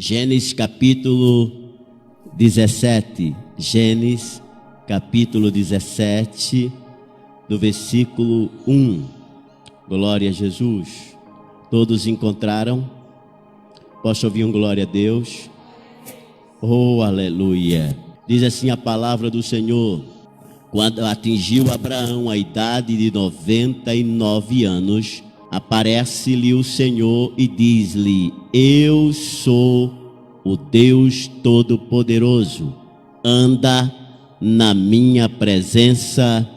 Gênesis capítulo 17. Gênesis capítulo 17, do versículo 1. Glória a Jesus. Todos encontraram? Posso ouvir um glória a Deus? Oh, aleluia. Diz assim a palavra do Senhor: quando atingiu Abraão a idade de 99 anos, aparece-lhe o Senhor e diz-lhe: eu sou o Deus Todo-Poderoso, anda na minha presença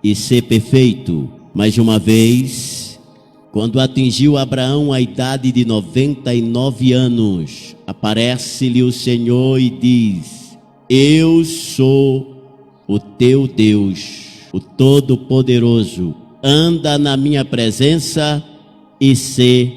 e ser perfeito. Mais uma vez, quando atingiu Abraão a idade de 99 anos, aparece-lhe o Senhor e diz: eu sou o teu Deus, o Todo-Poderoso, anda na minha presença e ser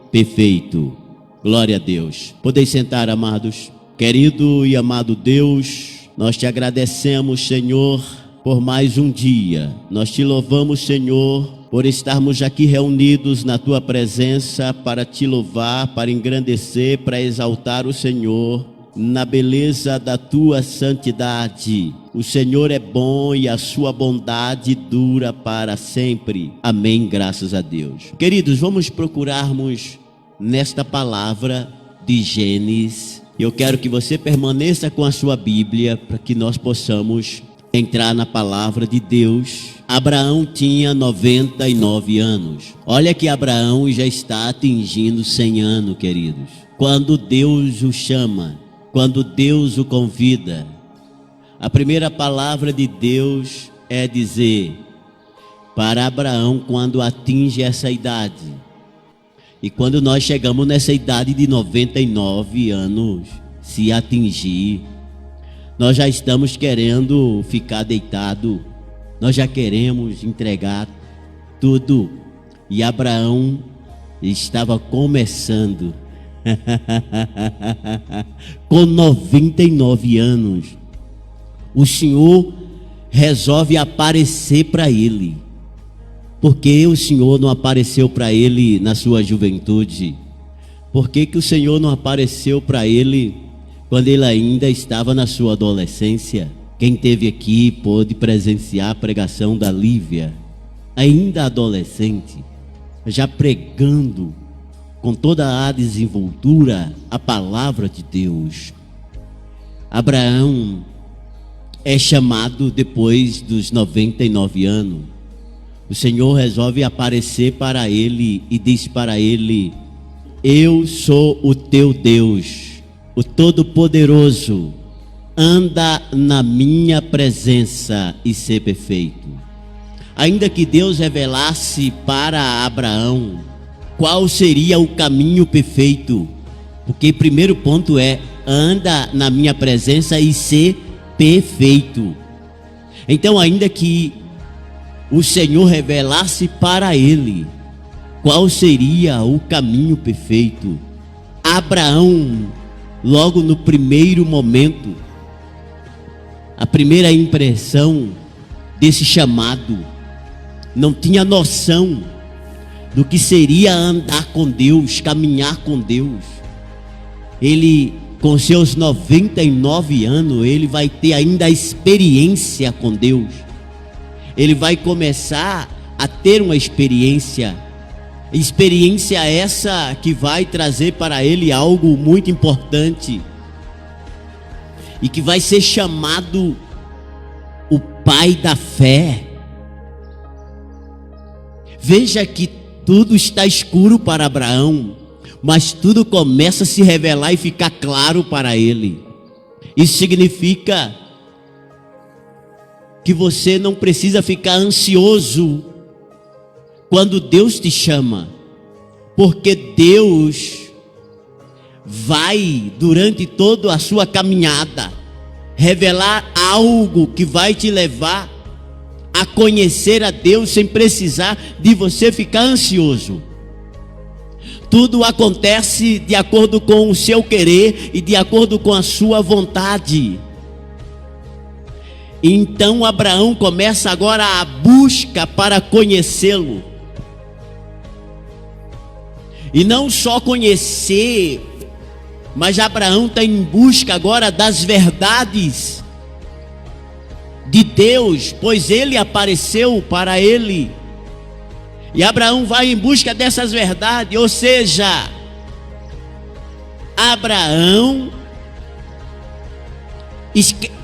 perfeito. Glória a Deus. Podeis sentar, amados. Querido e amado Deus, nós te agradecemos, Senhor, por mais um dia. Nós te louvamos, Senhor, por estarmos aqui reunidos na tua presença para te louvar, para engrandecer, para exaltar o Senhor na beleza da tua santidade. O Senhor é bom e a sua bondade dura para sempre. Amém, graças a Deus. Queridos, vamos procurarmos nesta palavra de Gênesis. Eu quero que você permaneça com a sua Bíblia para que nós possamos entrar na palavra de Deus. Abraão tinha 99 anos. Olha que Abraão já está atingindo 100 anos, queridos. Quando Deus o chama, quando Deus o convida, a primeira palavra de Deus é dizer para Abraão quando atinge essa idade. E quando nós chegamos nessa idade de 99 anos, se atingir, nós já estamos querendo ficar deitado, nós já queremos entregar tudo. E Abraão estava começando com 99 anos. O Senhor resolve aparecer para ele. Por que o Senhor não apareceu para ele na sua juventude? Por que o Senhor não apareceu para ele quando ele ainda estava na sua adolescência? Quem esteve aqui pôde presenciar a pregação da Lívia, ainda adolescente, já pregando com toda a desenvoltura a palavra de Deus. Abraão é chamado depois dos 99 anos. O Senhor resolve aparecer para ele e diz para ele: eu sou o teu Deus, o Todo-Poderoso, anda na minha presença e ser perfeito. Ainda que Deus revelasse para Abraão qual seria o caminho perfeito, porque primeiro ponto é: anda na minha presença e ser perfeito. Então, ainda que o Senhor revelasse para ele qual seria o caminho perfeito, Abraão, logo no primeiro momento, a primeira impressão desse chamado, não tinha noção do que seria andar com Deus, caminhar com Deus. Ele, com seus 99 anos, ele vai ter ainda a experiência com Deus. Ele vai começar a ter uma experiência essa que vai trazer para ele algo muito importante e que vai ser chamado o pai da fé. Veja que tudo está escuro para Abraão, mas tudo começa a se revelar e ficar claro para ele. Isso significa que você não precisa ficar ansioso quando Deus te chama, porque Deus vai, durante toda a sua caminhada, revelar algo que vai te levar a conhecer a Deus sem precisar de você ficar ansioso. Tudo acontece de acordo com o seu querer e de acordo com a sua vontade. Então Abraão começa agora a busca para conhecê-lo. E não só conhecer Mas Abraão está em busca agora das verdades de Deus, pois ele apareceu para ele. E Abraão vai em busca dessas verdades, ou seja, Abraão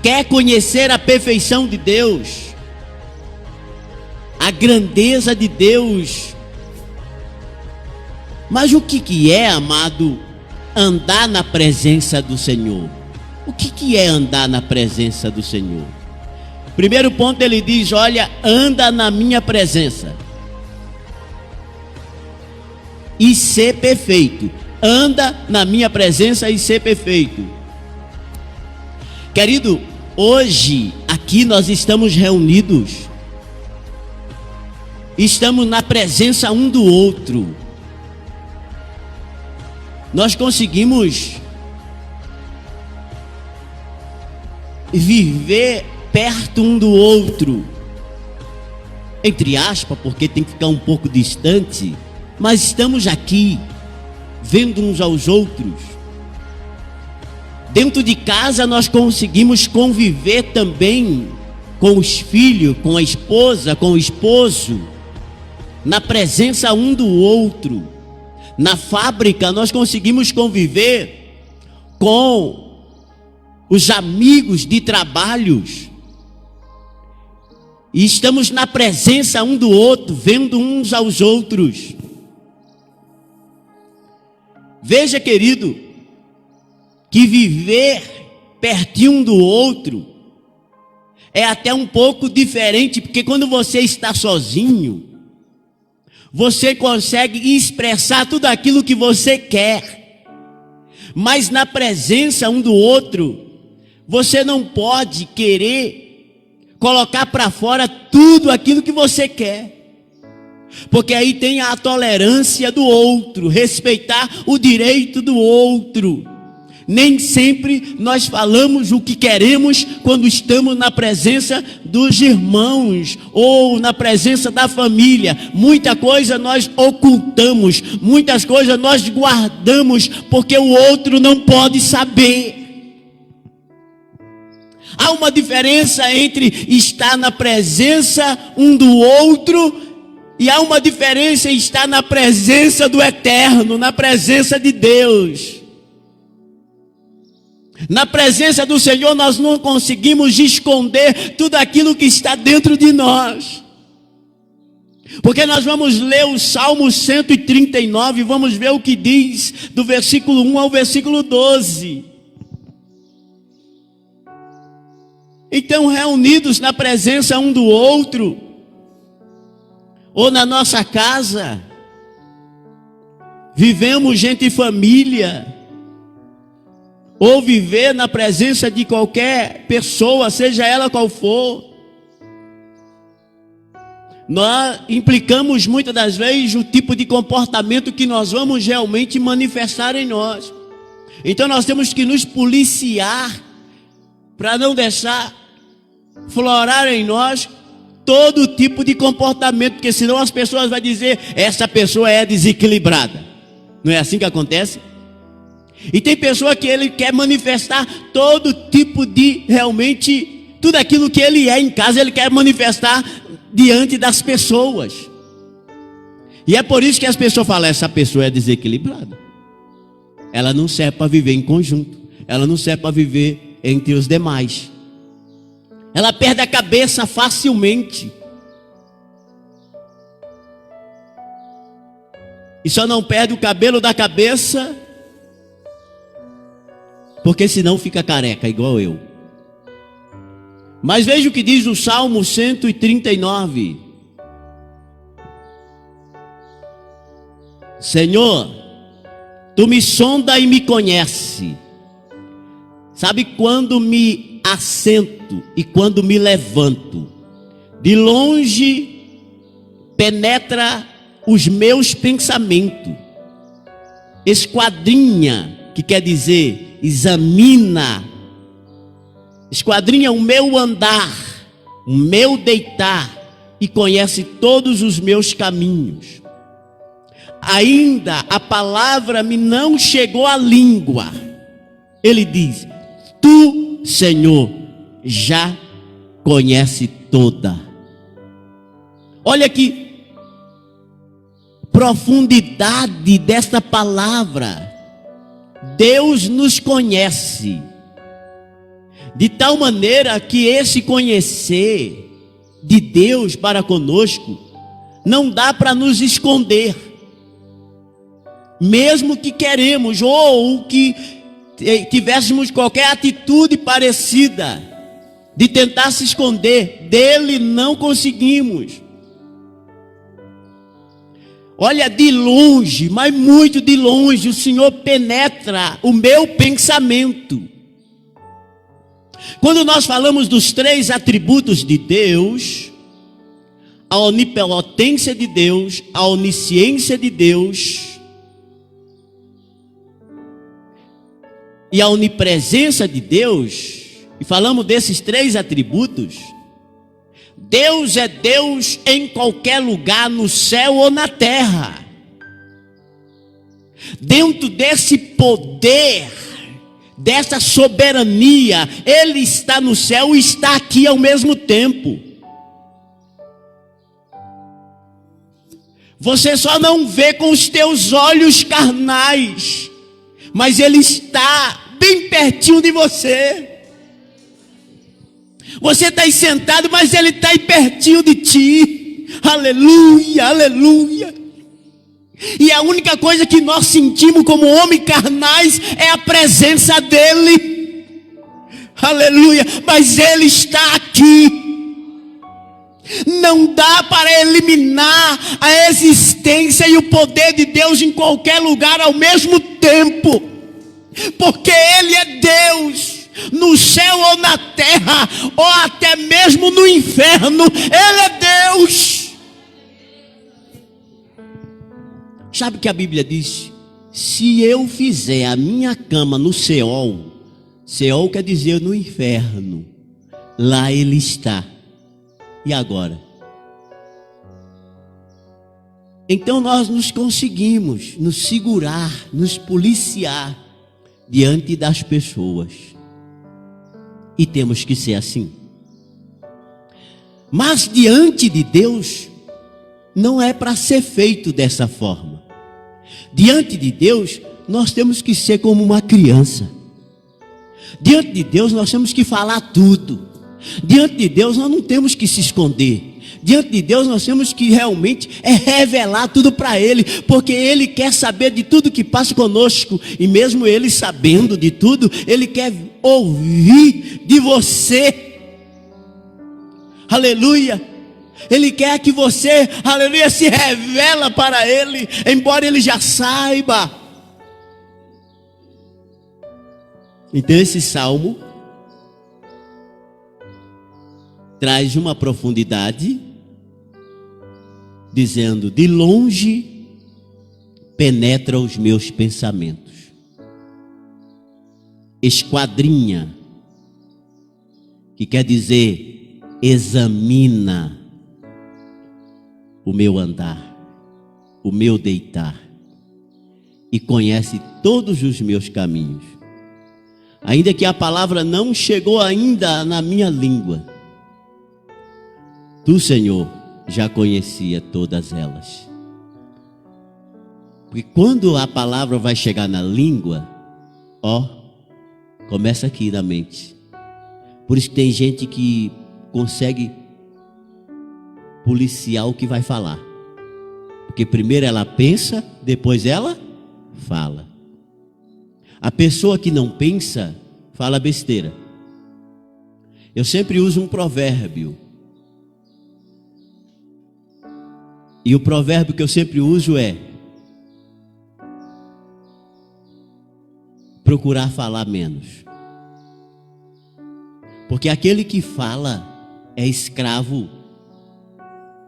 quer conhecer a perfeição de Deus, a grandeza de Deus. Mas o que é, amado, andar na presença do Senhor? O que é andar na presença do Senhor? Primeiro ponto, ele diz: olha, anda na minha presença e ser perfeito. Anda na minha presença e ser perfeito. Querido, hoje aqui nós estamos reunidos, estamos na presença um do outro. Nós conseguimos viver perto um do outro, entre aspas, porque tem que ficar um pouco distante, mas estamos aqui, vendo uns aos outros. Dentro de casa nós conseguimos conviver também com os filhos, com a esposa, com o esposo, na presença um do outro. Na fábrica nós conseguimos conviver com os amigos de trabalhos. E estamos na presença um do outro, vendo uns aos outros. Veja, querido, que viver pertinho um do outro é até um pouco diferente, porque quando você está sozinho, você consegue expressar tudo aquilo que você quer. Mas na presença um do outro, você não pode querer colocar para fora tudo aquilo que você quer. Porque aí tem a tolerância do outro, respeitar o direito do outro. Nem sempre nós falamos o que queremos quando estamos na presença dos irmãos ou na presença da família. Muita coisa nós ocultamos, muitas coisas nós guardamos, porque o outro não pode saber. Há uma diferença entre estar na presença um do outro e há uma diferença em estar na presença do Eterno, na presença de Deus. Na presença do Senhor nós não conseguimos esconder tudo aquilo que está dentro de nós. Porque nós vamos ler o Salmo 139, vamos ver o que diz do versículo 1 ao versículo 12. Então, reunidos na presença um do outro, ou na nossa casa, vivemos entre família, ou viver na presença de qualquer pessoa, seja ela qual for, nós implicamos muitas das vezes o tipo de comportamento que nós vamos realmente manifestar em nós. Então nós temos que nos policiar para não deixar florar em nós todo tipo de comportamento, porque senão as pessoas vão dizer: essa pessoa é desequilibrada. Não é assim que acontece? E tem pessoa que ele quer manifestar todo tipo de, realmente, tudo aquilo que ele é em casa, ele quer manifestar diante das pessoas. E é por isso que as pessoas falam: essa pessoa é desequilibrada. Ela não serve para viver em conjunto, ela não serve para viver entre os demais. Ela perde a cabeça facilmente. E só não perde o cabelo da cabeça porque senão fica careca, igual eu. Mas veja o que diz o Salmo 139. Senhor, Tu me sonda e me conhece. Sabe quando me assento e quando me levanto. De longe penetra os meus pensamentos. Esquadrinha, que quer dizer examina, esquadrinha o meu andar, o meu deitar, e conhece todos os meus caminhos. Ainda a palavra me não chegou à língua, Ele diz: Tu, Senhor, já conhece toda. Olha que profundidade desta palavra. Deus nos conhece de tal maneira que esse conhecer de Deus para conosco não dá para nos esconder, mesmo que queremos ou que tivéssemos qualquer atitude parecida de tentar se esconder dele, não conseguimos. Olha, de longe, mas muito de longe, o Senhor penetra o meu pensamento. Quando nós falamos dos 3 atributos de Deus, a onipotência de Deus, a onisciência de Deus e a onipresença de Deus, e falamos desses 3 atributos, Deus é Deus em qualquer lugar, no céu ou na terra. Dentro desse poder, dessa soberania, Ele está no céu e está aqui ao mesmo tempo. Você só não vê com os teus olhos carnais, mas Ele está bem pertinho de você. Você está aí sentado, mas Ele está aí pertinho de ti. Aleluia, aleluia. E a única coisa que nós sentimos como homens carnais é a presença dEle. Aleluia, mas Ele está aqui. Não dá para eliminar a existência e o poder de Deus em qualquer lugar ao mesmo tempo, porque Ele é Deus. No céu ou na terra, ou até mesmo no inferno, Ele é Deus. Sabe o que a Bíblia diz? Se eu fizer a minha cama no Seol, Seol quer dizer no inferno, lá Ele está. E agora? Então nós nos conseguimos nos segurar, nos policiar diante das pessoas. E temos que ser assim. Mas diante de Deus, não é para ser feito dessa forma. Diante de Deus, nós temos que ser como uma criança. Diante de Deus, nós temos que falar tudo. Diante de Deus, nós não temos que se esconder. Diante de Deus, nós temos que realmente revelar tudo para Ele, porque Ele quer saber de tudo que passa conosco, e mesmo Ele sabendo de tudo, Ele quer ouvir de você. Aleluia. Ele quer que você, aleluia, se revela para Ele, embora Ele já saiba. Então esse salmo traz uma profundidade, dizendo: de longe penetra os meus pensamentos, esquadrinha, que quer dizer examina o meu andar, o meu deitar, e conhece todos os meus caminhos. Ainda que a palavra não chegou ainda na minha língua, Tu, Senhor, já conhecia todas elas. Porque quando a palavra vai chegar na língua, começa aqui na mente. Por isso que tem gente que consegue policiar o que vai falar. Porque primeiro ela pensa, depois ela fala. A pessoa que não pensa, fala besteira. Eu sempre uso um provérbio. E o provérbio que eu sempre uso é: procurar falar menos. Porque aquele que fala é escravo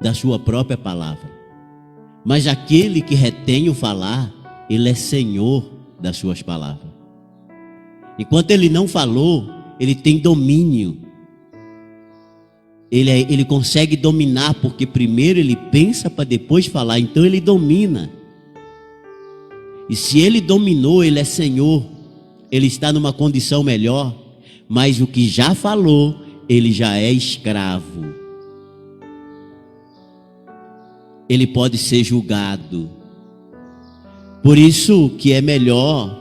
da sua própria palavra. Mas aquele que retém o falar, ele é senhor das suas palavras. Enquanto ele não falou, ele tem domínio. Ele consegue dominar, porque primeiro ele pensa para depois falar, então ele domina. E se ele dominou, ele é senhor, ele está numa condição melhor, mas o que já falou, ele já é escravo. Ele pode ser julgado. Por isso que é melhor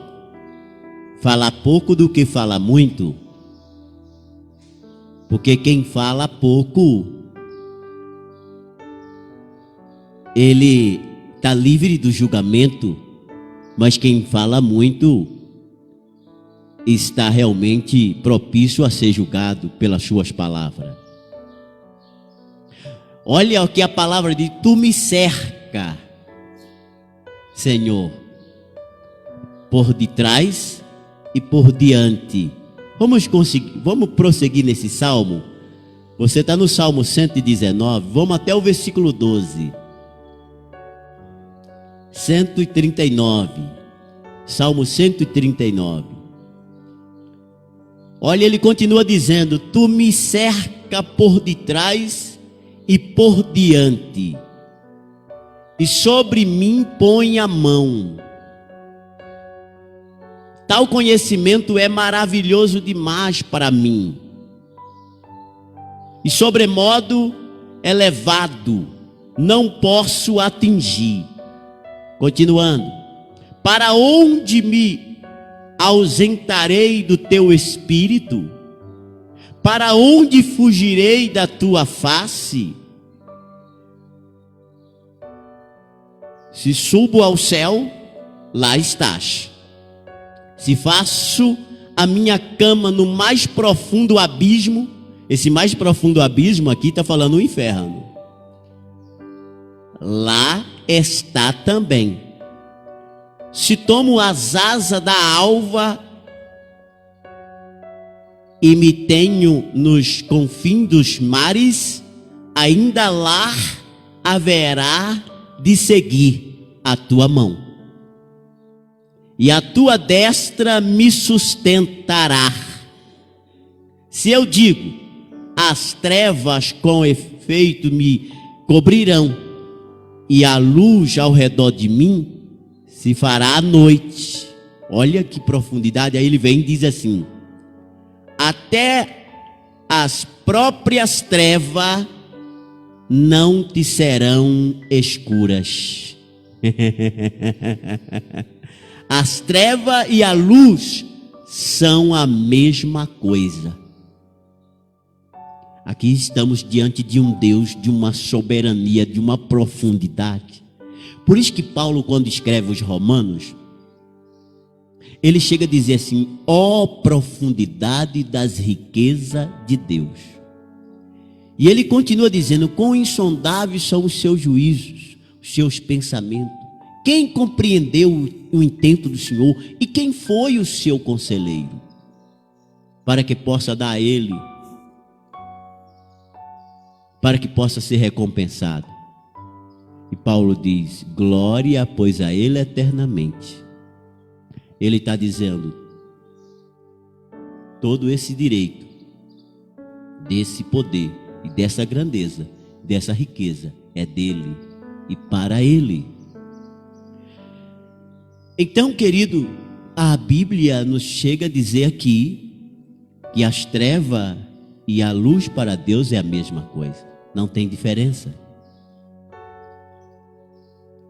falar pouco do que falar muito. Porque quem fala pouco, ele está livre do julgamento, mas quem fala muito está realmente propício a ser julgado pelas suas palavras. Olha o que a palavra diz: tu me cerca, Senhor, por detrás e por diante. Vamos prosseguir nesse salmo. Você está no Salmo 119, vamos até o versículo 12. 139, Salmo 139. Olha, ele continua dizendo: tu me cerca por detrás e por diante, e sobre mim põe a mão. Tal conhecimento é maravilhoso demais para mim, e sobremodo elevado, não posso atingir. Continuando: para onde me ausentarei do teu espírito? Para onde fugirei da tua face? Se subo ao céu, lá estás. Se faço a minha cama no mais profundo abismo, esse mais profundo abismo aqui está falando o inferno, lá está também. Se tomo as asas da alva e me tenho nos confins dos mares, ainda lá haverá de seguir a tua mão, e a tua destra me sustentará. Se eu digo, as trevas com efeito me cobrirão, e a luz ao redor de mim se fará à noite. Olha que profundidade. Aí ele vem e diz assim: até as próprias trevas não te serão escuras. As trevas e a luz são a mesma coisa. Aqui estamos diante de um Deus, de uma soberania, de uma profundidade. Por isso que Paulo, quando escreve os Romanos, ele chega a dizer assim: ó profundidade das riquezas de Deus. E ele continua dizendo: quão insondáveis são os seus juízos, os seus pensamentos. Quem compreendeu o intento do Senhor? E quem foi o seu conselheiro? Para que possa dar a ele, para que possa ser recompensado. E Paulo diz: glória, pois a ele eternamente. Ele está dizendo: todo esse direito, desse poder e dessa grandeza, dessa riqueza, é dele e para ele. Então, querido, a Bíblia nos chega a dizer aqui que as trevas e a luz para Deus é a mesma coisa, não tem diferença.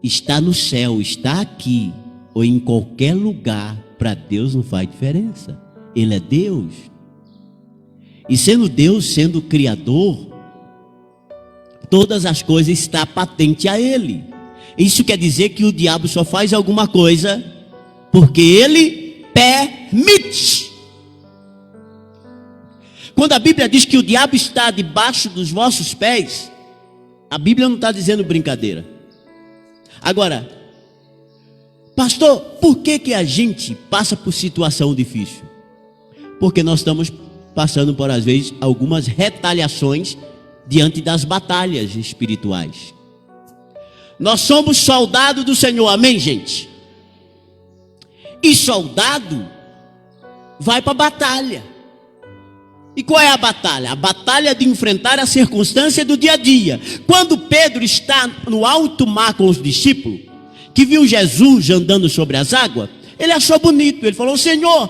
Está no céu, está aqui ou em qualquer lugar, para Deus não faz diferença. Ele é Deus. E sendo Deus, sendo Criador, todas as coisas estão patentes a Ele. Isso quer dizer que o diabo só faz alguma coisa porque ele permite. Quando a Bíblia diz que o diabo está debaixo dos vossos pés, a Bíblia não está dizendo brincadeira. Agora, pastor, por que a gente passa por situação difícil? Porque nós estamos passando por, às vezes, algumas retaliações diante das batalhas espirituais. Nós somos soldados do Senhor, amém, gente? E soldado vai para a batalha. E qual é a batalha? A batalha de enfrentar a circunstância do dia a dia. Quando Pedro está no alto mar com os discípulos, que viu Jesus andando sobre as águas, ele achou bonito. Ele falou: Senhor,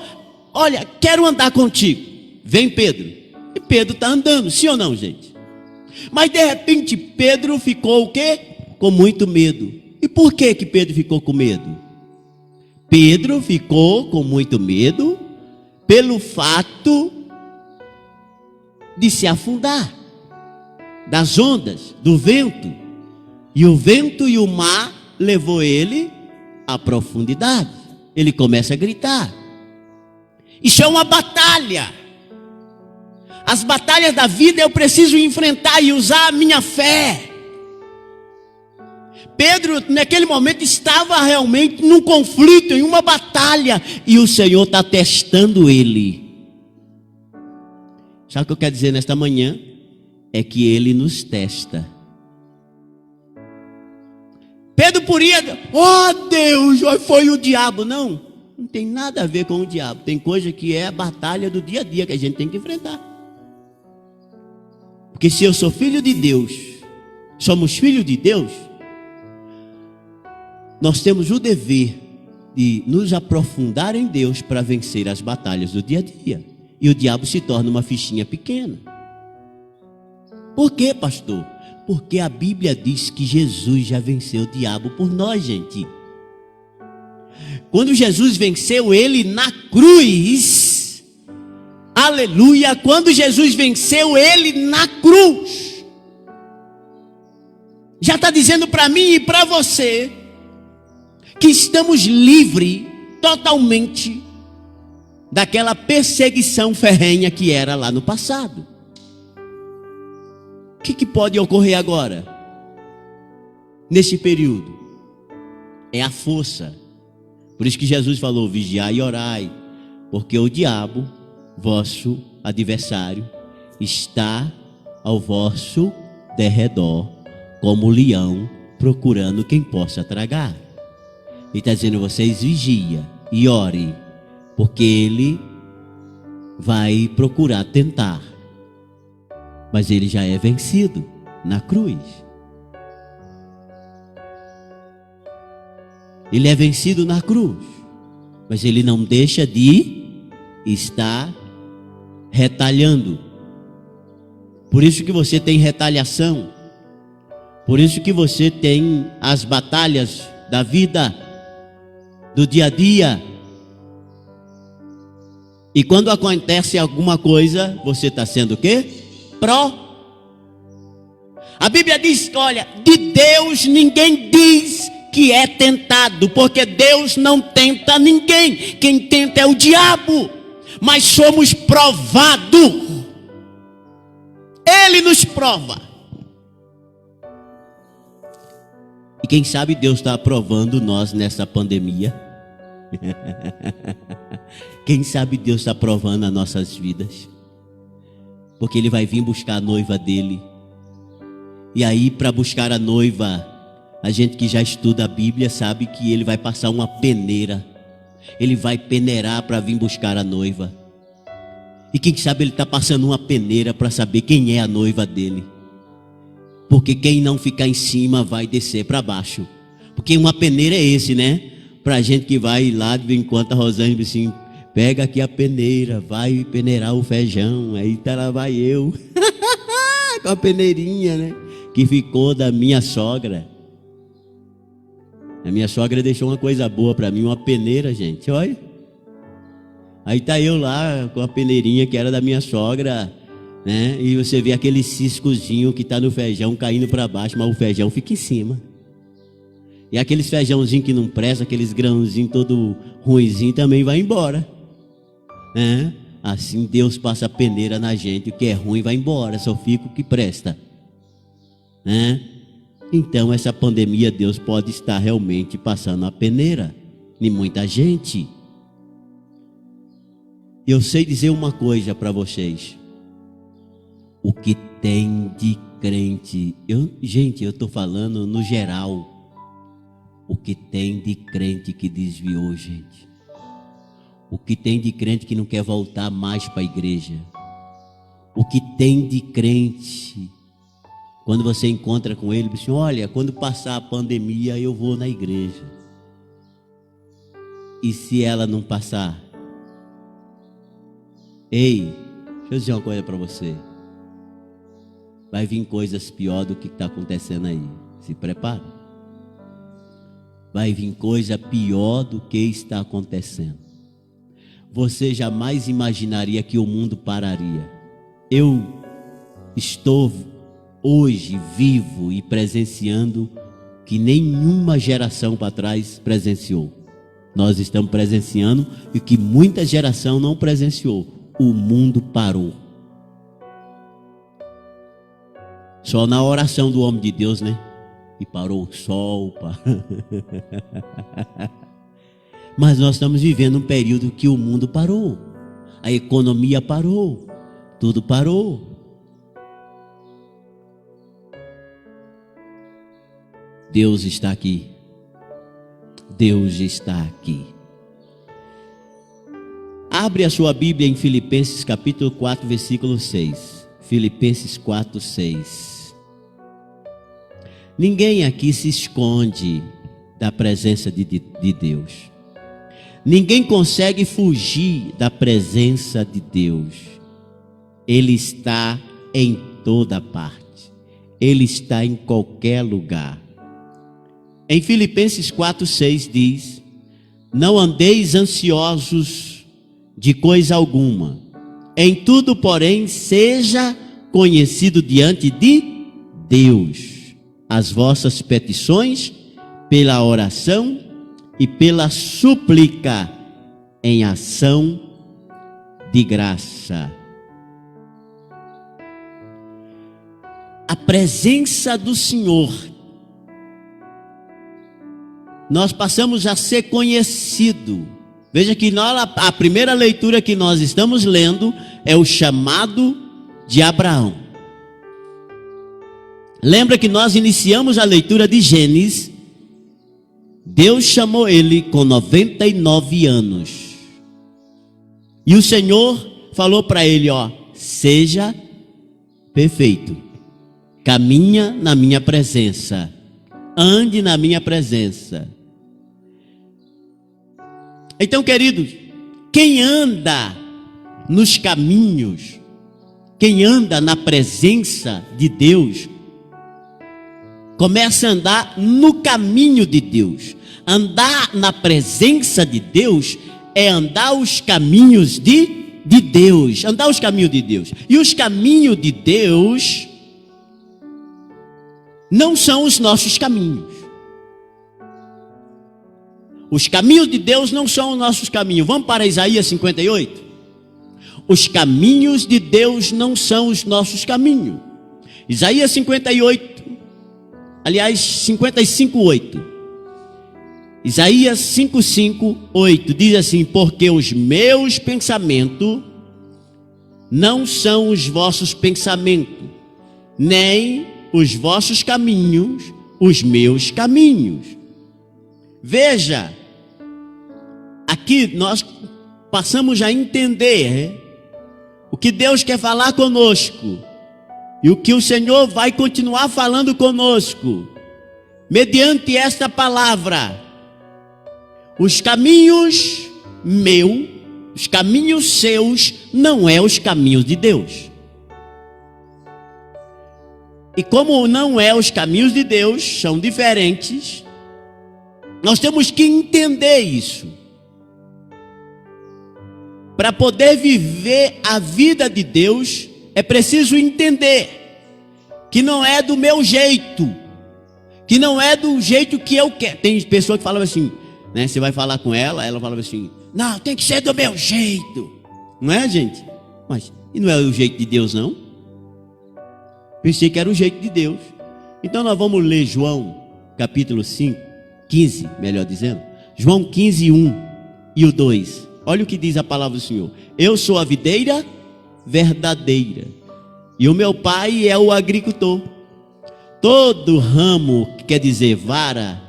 olha, quero andar contigo. Vem Pedro. E Pedro está andando, sim ou não, gente? Mas de repente Pedro ficou o quê? Com muito medo. E por que Pedro ficou com medo? Pedro ficou com muito medo pelo fato de se afundar, das ondas, do vento. E o vento e o mar levou ele à profundidade. Ele começa a gritar. Isso é uma batalha. As batalhas da vida eu preciso enfrentar e usar a minha fé. Pedro, naquele momento, estava realmente num conflito, em uma batalha, e o Senhor está testando ele. Sabe o que eu quero dizer nesta manhã? É que ele nos testa. Pedro podia, oh Deus, foi o diabo. Não tem nada a ver com o diabo. Tem coisa que é a batalha do dia a dia que a gente tem que enfrentar. Porque se eu sou filho de Deus, somos filhos de Deus, nós temos o dever de nos aprofundar em Deus para vencer as batalhas do dia a dia. E o diabo se torna uma fichinha pequena. Por quê, pastor? Porque a Bíblia diz que Jesus já venceu o diabo por nós, gente. Quando Jesus venceu ele na cruz, aleluia, quando Jesus venceu ele na cruz, já está dizendo para mim e para você, que estamos livres totalmente daquela perseguição ferrenha que era lá no passado. O que pode ocorrer agora? Nesse período? É a força. Por isso que Jesus falou, vigiai e orai, porque o diabo, vosso adversário, está ao vosso derredor, como leão, procurando quem possa tragar. Ele está dizendo, vocês vigia e ore, porque ele vai procurar tentar. Mas ele já é vencido na cruz. Ele é vencido na cruz, mas ele não deixa de estar retalhando. Por isso que você tem retaliação. Por isso que você tem as batalhas da vida, do dia a dia. E quando acontece alguma coisa, você está sendo o quê? A Bíblia diz, olha, de Deus ninguém diz que é tentado, porque Deus não tenta ninguém. Quem tenta é o diabo. Mas somos provados. Ele nos prova. E quem sabe Deus está aprovando nós nessa pandemia. Quem sabe Deus está aprovando as nossas vidas. Porque Ele vai vir buscar a noiva dele. E aí, para buscar a noiva, a gente que já estuda a Bíblia sabe que Ele vai passar uma peneira. Ele vai peneirar para vir buscar a noiva. E quem sabe Ele está passando uma peneira para saber quem é a noiva dele. Porque quem não ficar em cima vai descer para baixo. Porque uma peneira é esse, né? Para a gente que vai lá de vez em quando, a Rosângela diz assim, pega aqui a peneira, vai peneirar o feijão. Aí tá lá vai eu. Com a peneirinha, né? Que ficou da minha sogra. A minha sogra deixou uma coisa boa para mim, uma peneira, gente, olha. Aí tá eu lá com a peneirinha que era da minha sogra, né? E você vê aquele ciscozinho que tá no feijão caindo para baixo, mas o feijão fica em cima. E aqueles feijãozinhos que não presta, aqueles grãozinhos todo ruinzinho também vai embora, né? Assim Deus passa a peneira na gente, o que é ruim vai embora, só fica o que presta, né? Então essa pandemia Deus pode estar realmente passando a peneira em muita gente. Eu sei dizer uma coisa para vocês. O que tem de crente, gente, eu estou falando no geral. O que tem de crente que desviou, gente. O que tem de crente que não quer voltar mais para a igreja. O que tem de crente, quando você encontra com ele, diz assim, olha, quando passar a pandemia eu vou na igreja. E se ela não passar? Ei, deixa eu dizer uma coisa para você. Vai vir coisas piores do que está acontecendo aí. Se prepara. Vai vir coisa pior do que está acontecendo. Você jamais imaginaria que o mundo pararia. Eu estou hoje vivo e presenciando que nenhuma geração para trás presenciou. Nós estamos presenciando e que muita geração não presenciou. O mundo parou. Só na oração do homem de Deus, né? E parou o sol. Mas nós estamos vivendo um período que o mundo parou. A economia parou. Tudo parou. Deus está aqui. Deus está aqui. Abre a sua Bíblia em Filipenses capítulo 4, versículo 6. Filipenses 4, 6. Ninguém aqui se esconde da presença de Deus. Ninguém consegue fugir da presença de Deus. Ele está em toda parte. Ele está em qualquer lugar. Em Filipenses 4, 6 diz: não andeis ansiosos de coisa alguma. Em tudo, porém, seja conhecido diante de Deus as vossas petições pela oração e pela súplica em ação de graça. A presença do Senhor, nós passamos a ser conhecido. Veja que a primeira leitura que nós estamos lendo é o chamado de Abraão. Lembra que nós iniciamos a leitura de Gênesis. Deus chamou ele com 99 anos. E o Senhor falou para ele, seja perfeito. Caminha na minha presença. Ande na minha presença. Então, queridos, quem anda nos caminhos, quem anda na presença de Deus, começa a andar no caminho de Deus. Andar na presença de Deus é andar os caminhos de Deus. Andar os caminhos de Deus. E os caminhos de Deus não são os nossos caminhos. Os caminhos de Deus não são os nossos caminhos. Vamos para Isaías 58. Os caminhos de Deus não são os nossos caminhos. Isaías 58. Aliás, 55:8. Isaías 5:8 diz assim: porque os meus pensamentos não são os vossos pensamentos, nem os vossos caminhos, os meus caminhos. Veja, aqui nós passamos a entender o que Deus quer falar conosco. E o que o Senhor vai continuar falando conosco, mediante esta palavra. Os caminhos meus, os caminhos seus, não é os caminhos de Deus. E como não é os caminhos de Deus, são diferentes, nós temos que entender isso. Para poder viver a vida de Deus, é preciso entender que não é do meu jeito, que não é do jeito que eu quero. Tem pessoa que fala assim, né? Você vai falar com ela fala assim, não, tem que ser do meu jeito. Não é, gente? Mas e não é o jeito de Deus, não? Pensei que era o jeito de Deus. Então nós vamos ler João capítulo 15, melhor dizendo. João 15, 1 e o 2. Olha o que diz a palavra do Senhor. Eu sou a videira verdadeira, e o meu pai é o agricultor. Todo ramo, que quer dizer vara,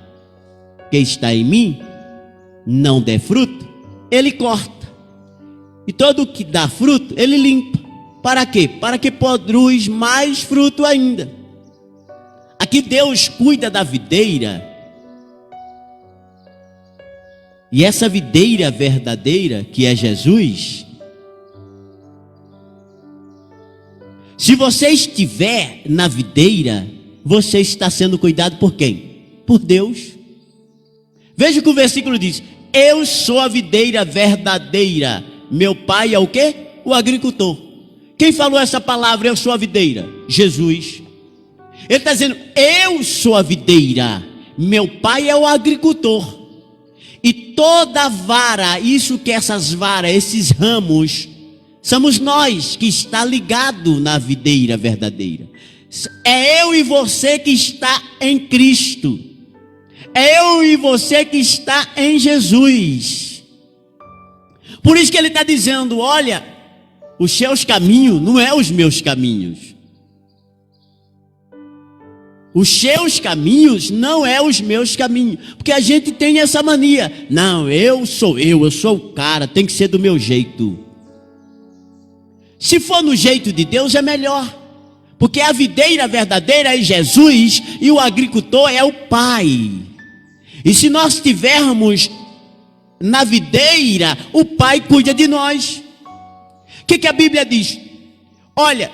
que está em mim, não der fruto, ele corta, e todo que dá fruto, ele limpa. Para quê? Para que produz mais fruto ainda. Aqui Deus cuida da videira, e essa videira verdadeira, que é Jesus, Se você estiver na videira, você está sendo cuidado por quem? Por Deus. Veja o que o versículo diz: eu sou a videira verdadeira, meu pai é o quê? O agricultor. Quem falou essa palavra, eu sou a videira? Jesus. Ele está dizendo, eu sou a videira, meu pai é o agricultor. E toda vara, isso que essas varas, esses ramos, somos nós que está ligado na videira verdadeira. É eu e você que está em Cristo. É eu e você que está em Jesus. Por isso que ele está dizendo, olha, os seus caminhos não é os meus caminhos. Os seus caminhos não é os meus caminhos. Porque a gente tem essa mania. Não, eu sou o cara, tem que ser do meu jeito. Se for no jeito de Deus é melhor. Porque a videira verdadeira é Jesus e o agricultor é o Pai. E se nós estivermos na videira, o Pai cuida de nós. O que a Bíblia diz? Olha,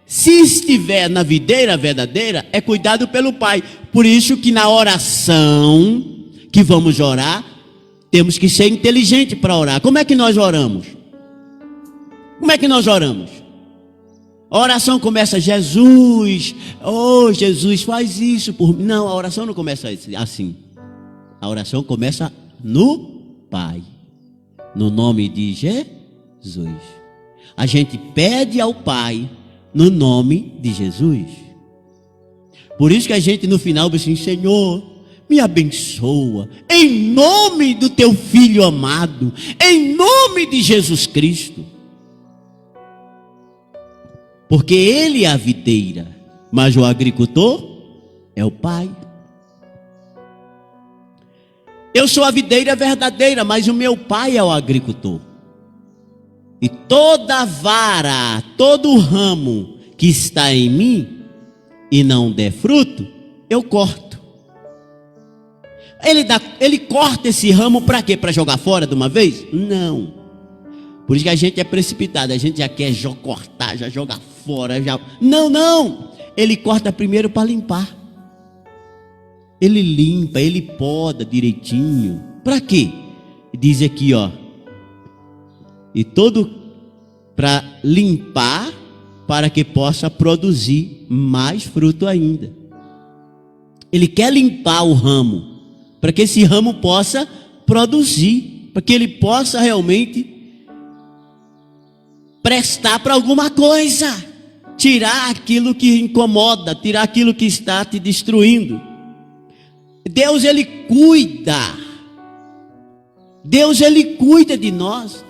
se estiver na videira verdadeira, é cuidado pelo Pai. Por isso que na oração que vamos orar, temos que ser inteligente para orar. Como é que nós oramos? Como é que nós oramos? A oração começa, Jesus, oh Jesus, faz isso por mim. Não, a oração não começa assim. A oração começa no Pai, no nome de Jesus. A gente pede ao Pai no nome de Jesus. Por isso que a gente no final diz assim, Senhor, me abençoa, em nome do teu Filho amado, em nome de Jesus Cristo. Porque ele é a videira, mas o agricultor é o Pai. Eu sou a videira verdadeira, mas o meu Pai é o agricultor. E toda vara, todo ramo que está em mim e não der fruto, eu corto. Ele corta esse ramo para quê? Para jogar fora de uma vez? Não. Por isso que a gente é precipitado, a gente já quer cortar, já jogar fora, já... Não. Ele corta primeiro para limpar. Ele limpa, ele poda direitinho. Para quê? Diz aqui, ó. E todo para limpar, para que possa produzir mais fruto ainda. Ele quer limpar o ramo, para que esse ramo possa produzir, para que ele possa realmente prestar para alguma coisa, tirar aquilo que incomoda, tirar aquilo que está te destruindo. Deus, ele cuida. Deus, ele cuida de nós.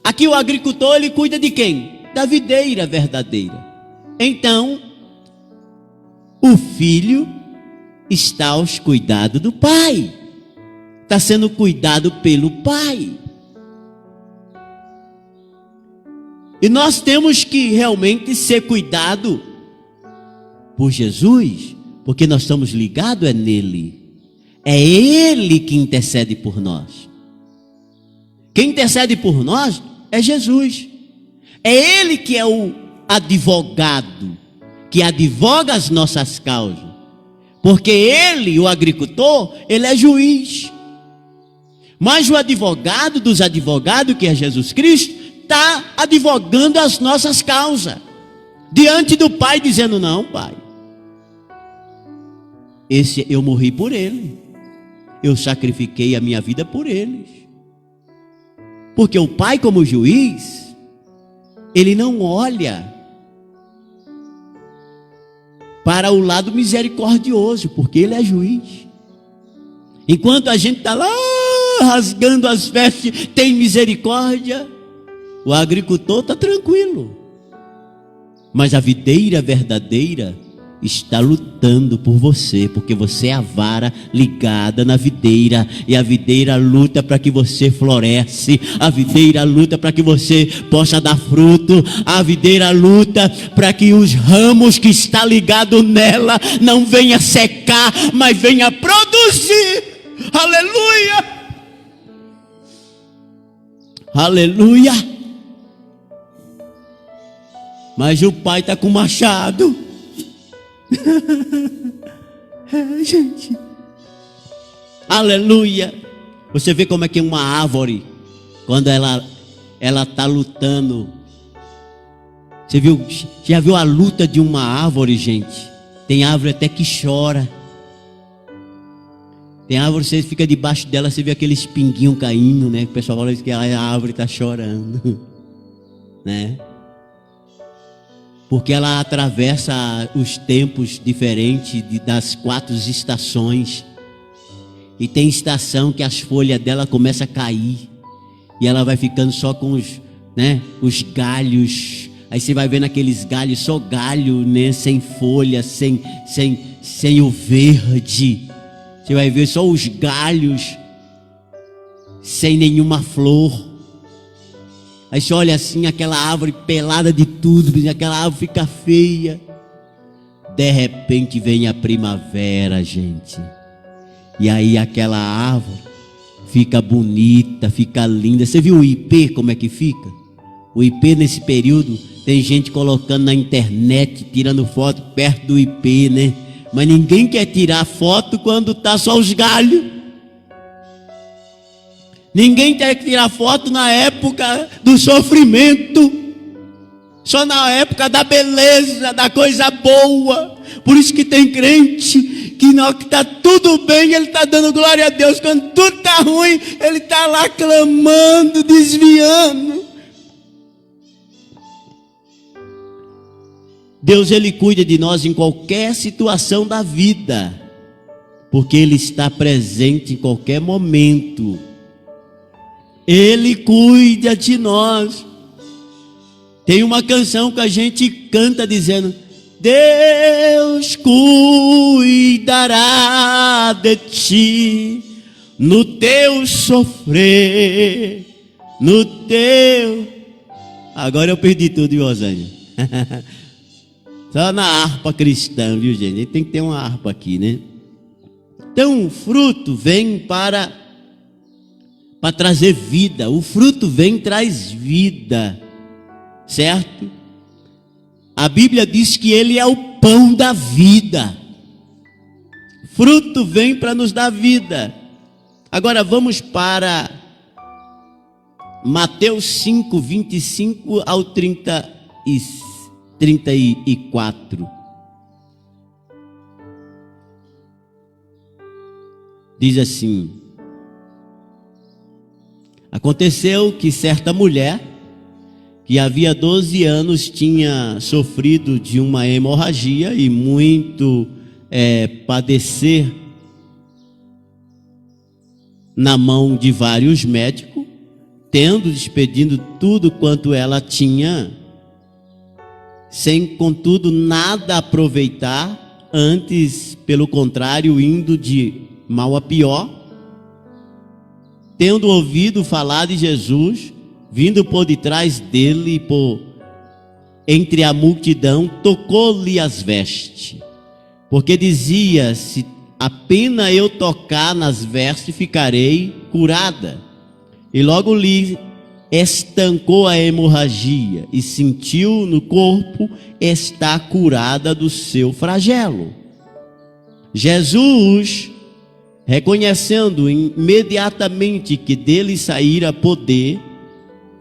Aqui o agricultor, ele cuida de quem? Da videira verdadeira. Então, o filho está aos cuidados do Pai. Está sendo cuidado pelo Pai. E nós temos que realmente ser cuidado por Jesus, porque nós estamos ligados nele. É ele que intercede por nós. Quem intercede por nós é Jesus. É ele que é o advogado, que advoga as nossas causas. Porque ele, o agricultor, ele é juiz. Mas o advogado dos advogados, que é Jesus Cristo, está advogando as nossas causas diante do Pai, dizendo, não, Pai, esse eu morri por ele, eu sacrifiquei a minha vida por eles. Porque o Pai, como juiz, ele não olha para o lado misericordioso, porque ele é juiz. Enquanto a gente está lá rasgando as vestes, tem misericórdia, o agricultor está tranquilo. Mas a videira verdadeira está lutando por você, porque você é a vara ligada na videira, e a videira luta para que você floresce, a videira luta para que você possa dar fruto, a videira luta para que os ramos que está ligado nela não venha secar, mas venha produzir. Aleluia! Aleluia! Mas o pai está com machado. Gente, aleluia. Você vê como é que é uma árvore, quando ela está lutando. Você já viu a luta de uma árvore, gente? Tem árvore até que chora. Tem árvore, você fica debaixo dela, você vê aquele espinguinho caindo, né? O pessoal fala que a árvore está chorando, né? Porque ela atravessa os tempos diferentes das 4 estações. E tem estação que as folhas dela começam a cair. E ela vai ficando só com os galhos. Aí você vai vendo aqueles galhos, só galho, né? Sem folha, sem o verde. Você vai ver só os galhos, sem nenhuma flor. Aí você olha assim, aquela árvore pelada de tudo, aquela árvore fica feia. De repente vem a primavera, gente. E aí aquela árvore fica bonita, fica linda. Você viu o ipê como é que fica? O ipê nesse período, tem gente colocando na internet, tirando foto perto do ipê, né? Mas ninguém quer tirar foto quando tá só os galhos. Ninguém quer tirar foto na época do sofrimento, só na época da beleza, da coisa boa. Por isso que tem crente que na hora que está tudo bem, ele está dando glória a Deus. Quando tudo está ruim, ele está lá clamando, desviando. Deus, Ele cuida de nós em qualquer situação da vida, porque Ele está presente em qualquer momento. Ele cuida de nós. Tem uma canção que a gente canta dizendo: Deus cuidará de ti no teu sofrer, no teu... Agora eu perdi tudo, Rosânia. Só na harpa cristã, viu, gente? Tem que ter uma harpa aqui, né? Então o fruto vem para trazer vida. O fruto vem e traz vida, certo? A Bíblia diz que Ele é o pão da vida. Fruto vem para nos dar vida. Agora vamos para Mateus 5, 25 ao 34. Diz assim: aconteceu que certa mulher, que havia 12 anos tinha sofrido de uma hemorragia e muito padecer na mão de vários médicos, tendo despedido tudo quanto ela tinha, sem contudo nada aproveitar, antes pelo contrário indo de mal a pior, tendo ouvido falar de Jesus, vindo por detrás dele, por entre a multidão, tocou-lhe as vestes, porque dizia: se apenas eu tocar nas vestes, ficarei curada. E logo lhe estancou a hemorragia e sentiu no corpo estar curada do seu flagelo. Jesus, reconhecendo imediatamente que dele saíra poder,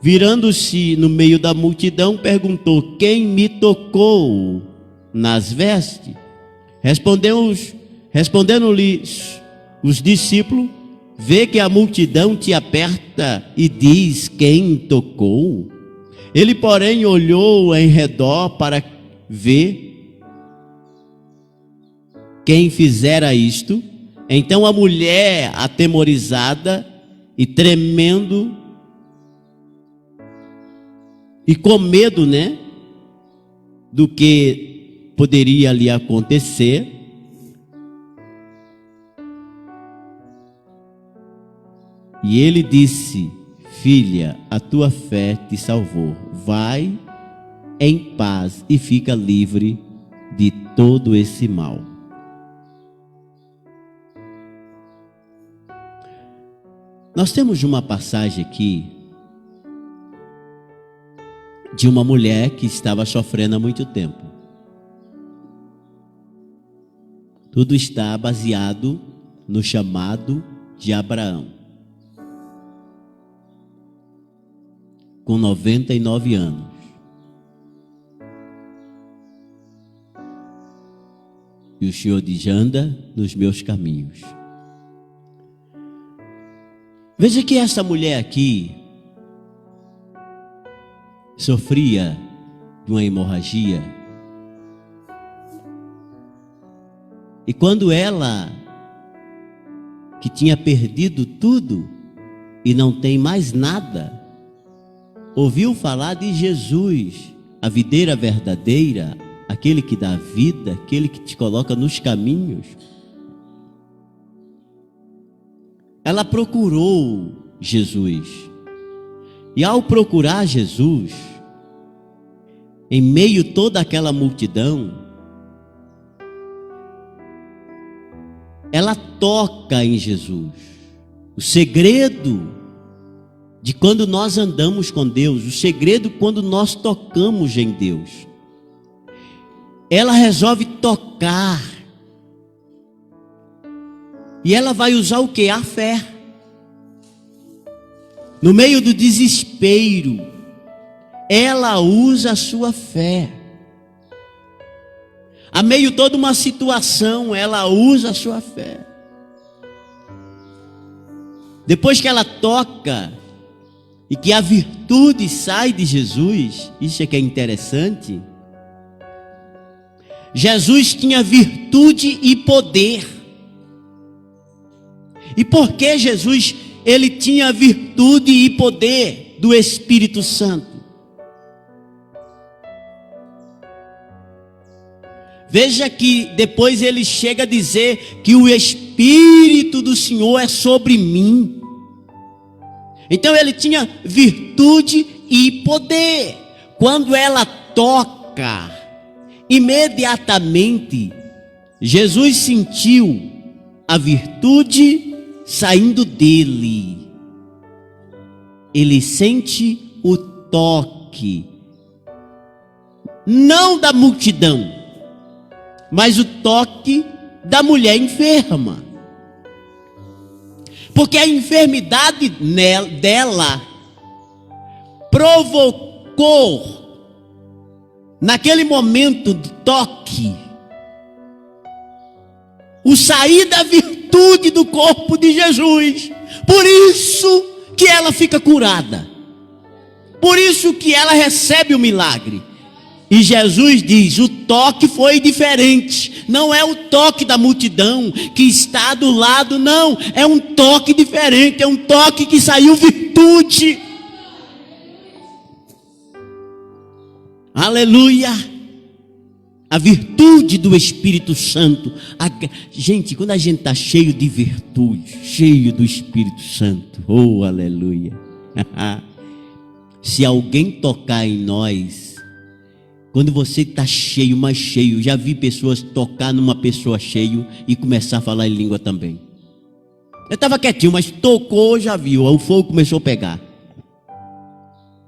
virando-se no meio da multidão, perguntou: quem me tocou nas vestes? Respondendo-lhe os discípulos: vê que a multidão te aperta e diz: quem tocou? Ele, porém, olhou em redor para ver quem fizera isto. Então a mulher, atemorizada e tremendo e com medo, do que poderia lhe acontecer, e ele disse: filha, a tua fé te salvou. Vai em paz e fica livre de todo esse mal. Nós temos uma passagem aqui de uma mulher que estava sofrendo há muito tempo. Tudo está baseado no chamado de Abraão. Com 99 anos. E o Senhor diz: anda nos meus caminhos. Veja que essa mulher aqui sofria de uma hemorragia. E quando ela, que tinha perdido tudo e não tem mais nada, ouviu falar de Jesus, a videira verdadeira, aquele que dá vida, aquele que te coloca nos caminhos, ela procurou Jesus. E ao procurar Jesus, em meio a toda aquela multidão, ela toca em Jesus. O segredo de quando nós andamos com Deus, o segredo quando nós tocamos em Deus, ela resolve tocar. E ela vai usar o que? A fé. No meio do desespero, ela usa a sua fé. A meio de toda uma situação, ela usa a sua fé. Depois que ela toca e que a virtude sai de Jesus, isso é que é interessante. Jesus tinha virtude e poder. E por que Jesus, ele tinha virtude e poder do Espírito Santo? Veja que depois ele chega a dizer que o Espírito do Senhor é sobre mim. Então ele tinha virtude e poder. Quando ela toca, imediatamente Jesus sentiu a virtude saindo dele. Ele sente o toque, não da multidão, mas o toque da mulher enferma. Porque a enfermidade dela provocou, naquele momento de toque, o sair da virtude do corpo de Jesus. Por isso que ela fica curada. Por isso que ela recebe o milagre. E Jesus diz: o toque foi diferente. Não é o toque da multidão que está do lado, não. É um toque diferente. É um toque que saiu virtude. Aleluia. A virtude do Espírito Santo. Gente, quando a gente está cheio de virtude, cheio do Espírito Santo, oh aleluia. Se alguém tocar em nós, quando você está cheio, mais cheio, já vi pessoas tocar numa pessoa cheio e começar a falar em língua também. Eu estava quietinho, mas tocou, já viu, o fogo começou a pegar.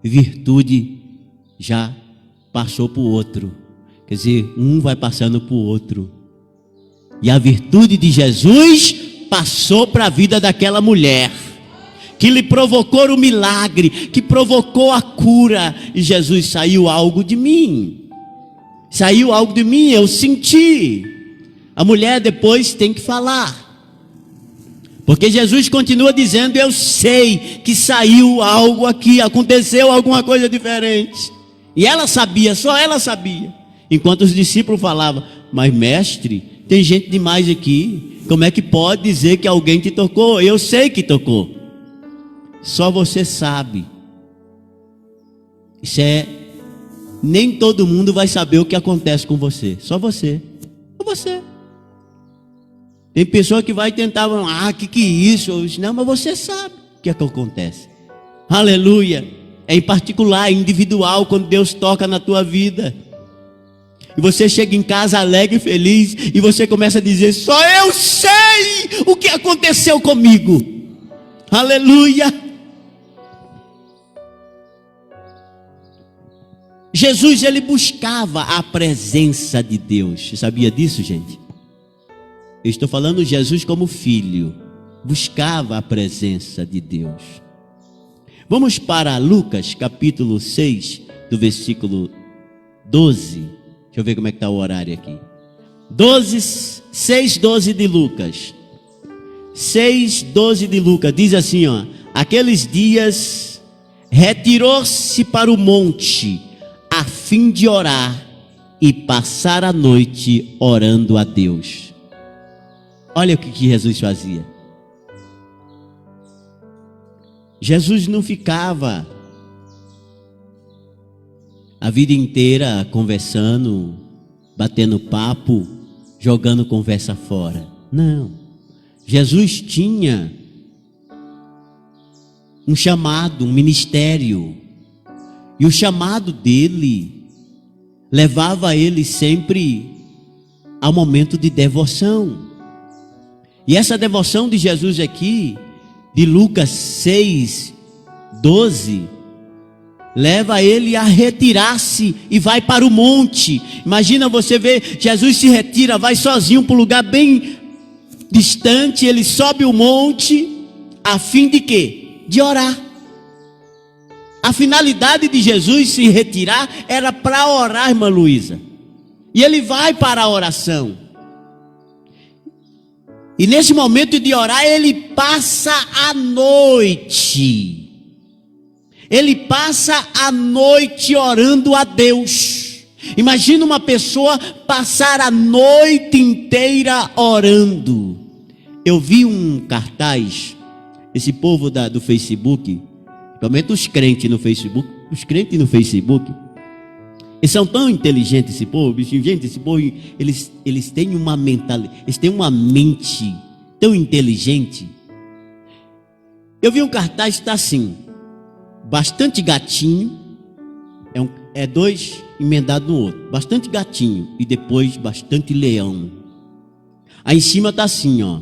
Virtude já passou para o outro. Quer dizer, um vai passando para o outro. E a virtude de Jesus passou para a vida daquela mulher, que lhe provocou o milagre, que provocou a cura. E Jesus: saiu algo de mim. Saiu algo de mim, eu senti. A mulher depois tem que falar. Porque Jesus continua dizendo: eu sei que saiu algo aqui, aconteceu alguma coisa diferente. E ela sabia, só ela sabia. Enquanto os discípulos falavam: mas mestre, tem gente demais aqui, como é que pode dizer que alguém te tocou? Eu sei que tocou. Só você sabe. Isso é, nem todo mundo vai saber o que acontece com você. Só você. Só você. Tem pessoa que vai tentar, que é isso? Eu disse: não, mas você sabe o que é que acontece. Aleluia. É em particular, é individual, quando Deus toca na tua vida. E você chega em casa alegre e feliz, e você começa a dizer: só eu sei o que aconteceu comigo. Aleluia. Jesus, ele buscava a presença de Deus. Você sabia disso, gente? Eu estou falando Jesus como filho, buscava a presença de Deus. Vamos para Lucas capítulo 6, do versículo 12. Deixa eu ver como é que está o horário aqui. 6:12 de Lucas. 6:12 de Lucas, diz assim, ó: aqueles dias retirou-se para o monte, a fim de orar e passar a noite orando a Deus. Olha o que Jesus fazia. Jesus não ficava a vida inteira conversando, batendo papo, jogando conversa fora. Não. Jesus tinha um chamado, um ministério. E o chamado dele levava ele sempre ao momento de devoção. E essa devoção de Jesus aqui, de Lucas 6:12, leva ele a retirar-se e vai para o monte. Imagina você ver, Jesus se retira, vai sozinho para um lugar bem distante, ele sobe o monte, a fim de quê? De orar. A finalidade de Jesus se retirar era para orar, irmã Luísa. E ele vai para a oração. E nesse momento de orar, ele passa a noite. Ele passa a noite orando a Deus. Imagina uma pessoa passar a noite inteira orando. Eu vi um cartaz, esse povo do Facebook, principalmente os crentes no Facebook, eles são tão inteligentes, esse povo, gente, esse povo, eles têm uma mentalidade, eles têm uma mente tão inteligente. Eu vi um cartaz que está assim: bastante gatinho, é dois emendados no outro, bastante gatinho e depois bastante leão. Aí em cima está assim, ó,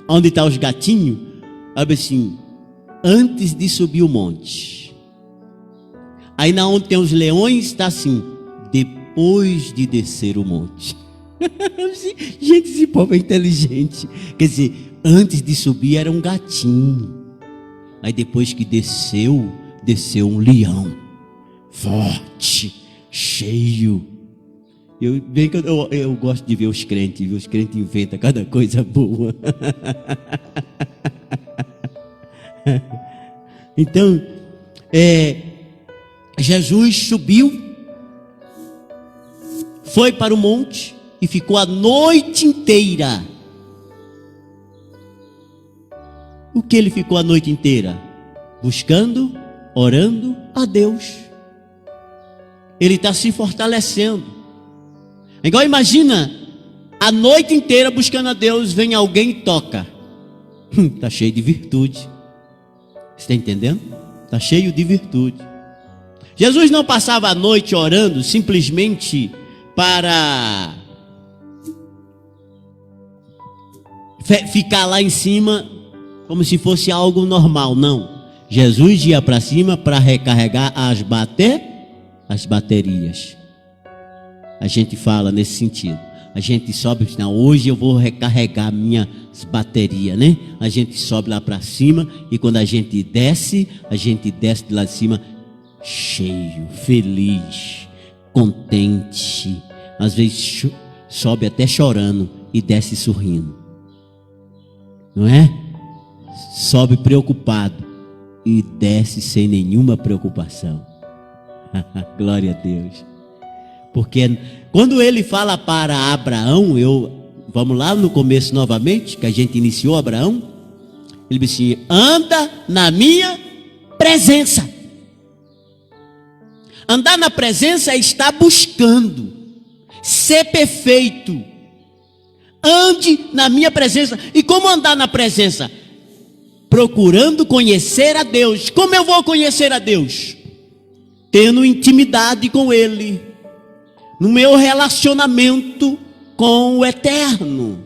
onde está os gatinhos, sabe assim, antes de subir o monte. Aí na onde tem os leões está assim, depois de descer o monte. Gente, esse povo é inteligente. Quer dizer, antes de subir era um gatinho. Aí depois que desceu um leão, forte, cheio. Bem que eu gosto de ver os crentes, viu? Os crentes inventam cada coisa boa. Então, Jesus subiu, foi para o monte e ficou a noite inteira. O que ele ficou a noite inteira? Buscando, orando a Deus. Ele está se fortalecendo. Igual imagina, a noite inteira buscando a Deus, vem alguém e toca. Está cheio de virtude. Você está entendendo? Está cheio de virtude. Jesus não passava a noite orando simplesmente para ficar lá em cima como se fosse algo normal, não. Jesus ia para cima para recarregar as baterias. A gente fala nesse sentido. A gente sobe, não, hoje eu vou recarregar minhas baterias, né? A gente sobe lá para cima e quando a gente desce de lá de cima cheio, feliz, contente. Às vezes sobe até chorando e desce sorrindo. Não é? Sobe preocupado e desce sem nenhuma preocupação. Glória a Deus. Porque quando ele fala para Abraão, vamos lá no começo novamente, que a gente iniciou Abraão. Ele disse assim: anda na minha presença. Andar na presença é estar buscando ser perfeito. Ande na minha presença. E como andar na presença? Procurando conhecer a Deus. Como eu vou conhecer a Deus? Tendo intimidade com Ele, no meu relacionamento com o Eterno.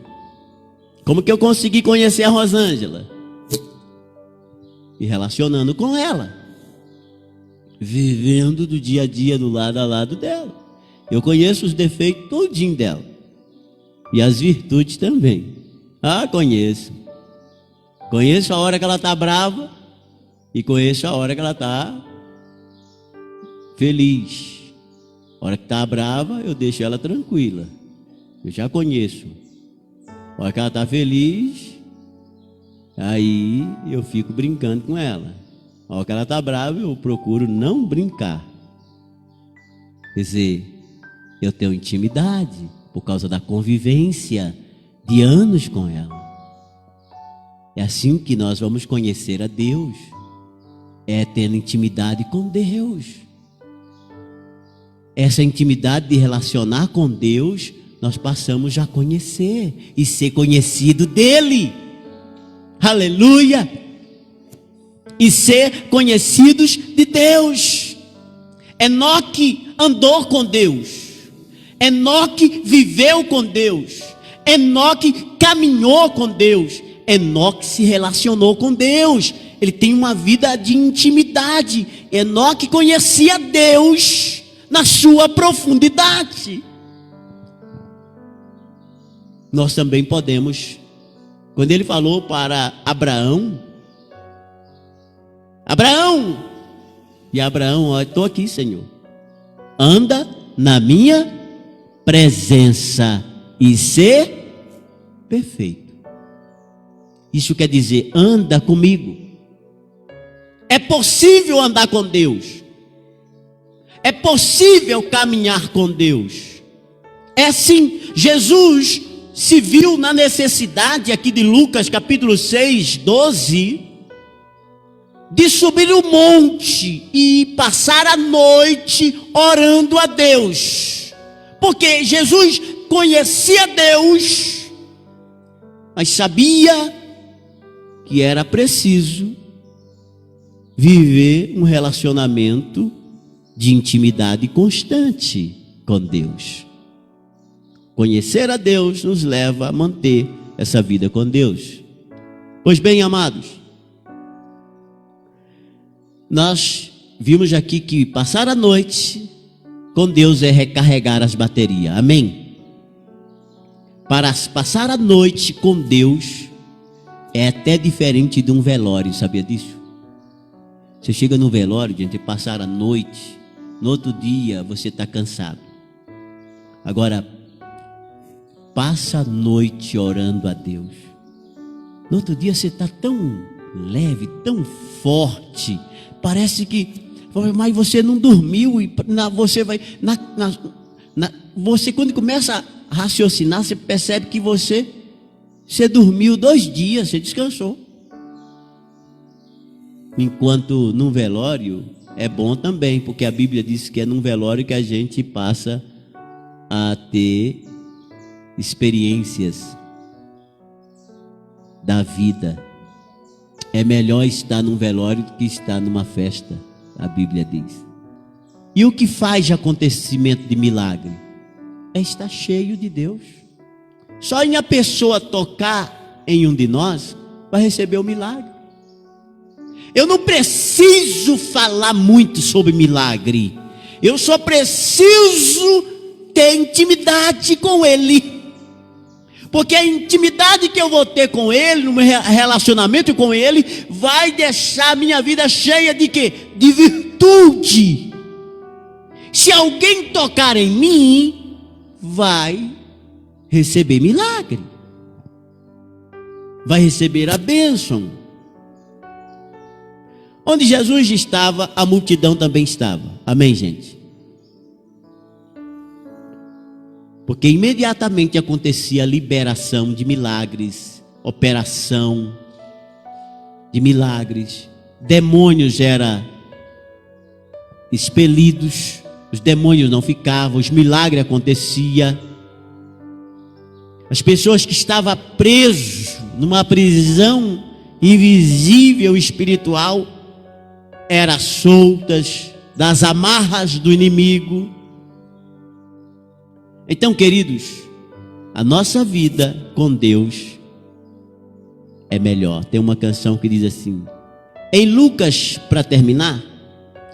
Como que eu consegui conhecer a Rosângela? E relacionando com ela. vivendo do dia a dia, do lado a lado dela. Eu conheço os defeitos todinho dela. E as virtudes também. Conheço. Conheço a hora que ela está brava e conheço a hora que ela está feliz. A hora que está brava, eu deixo ela tranquila. Eu já conheço. A hora que ela está feliz, aí eu fico brincando com ela. A hora que ela está brava, eu procuro não brincar. Quer dizer, eu tenho intimidade por causa da convivência de anos com ela. É assim que nós vamos conhecer a Deus. É tendo intimidade com Deus. Essa intimidade de relacionar com Deus, nós passamos a conhecer e ser conhecido dele. Aleluia! E ser conhecidos de Deus. Enoque andou com Deus. Enoque viveu com Deus. Enoque caminhou com Deus. Enoque se relacionou com Deus. Ele tem uma vida de intimidade. Enoque conhecia Deus na sua profundidade. Nós também podemos, quando ele falou para Abraão, e Abraão, olha, estou aqui, Senhor, anda na minha presença e ser perfeito. Isso quer dizer, anda comigo. É possível andar com Deus. É possível caminhar com Deus. É assim, Jesus se viu na necessidade, aqui de Lucas capítulo 6, 12, de subir o monte e passar a noite orando a Deus. Porque Jesus conhecia Deus, mas sabia que era preciso viver um relacionamento de intimidade constante com Deus. Conhecer a Deus nos leva a manter essa vida com Deus. Pois bem, amados, nós vimos aqui que passar a noite com Deus é recarregar as baterias. Amém? Para passar a noite com Deus é até diferente de um velório, sabia disso? Você chega no velório, gente, e passar a noite, no outro dia você está cansado. Agora, passa a noite orando a Deus. No outro dia você está tão leve, tão forte. Parece que, mas você não dormiu. E você vai, você quando começa a raciocinar, você percebe que você dormiu 2 dias, você descansou. Enquanto num velório é bom também, porque a Bíblia diz que é num velório que a gente passa a ter experiências da vida. É melhor estar num velório do que estar numa festa, a Bíblia diz. E o que faz de acontecimento de milagre? É estar cheio de Deus. Só em a pessoa tocar em um de nós, vai receber o milagre. Eu não preciso falar muito sobre milagre. Eu só preciso ter intimidade com Ele. Porque a intimidade que eu vou ter com Ele, no meu relacionamento com Ele, vai deixar a minha vida cheia de quê? De virtude. Se alguém tocar em mim, vai receber milagre. Vai receber a bênção. Onde Jesus estava, a multidão também estava. Amém, gente? Porque imediatamente acontecia a liberação de milagres, operação de milagres. Demônios eram expelidos, os demônios não ficavam, os milagres aconteciam. As pessoas que estavam presas numa prisão invisível espiritual eram soltas das amarras do inimigo. Então, queridos, a nossa vida com Deus é melhor. Tem uma canção que diz assim, em Lucas, para terminar,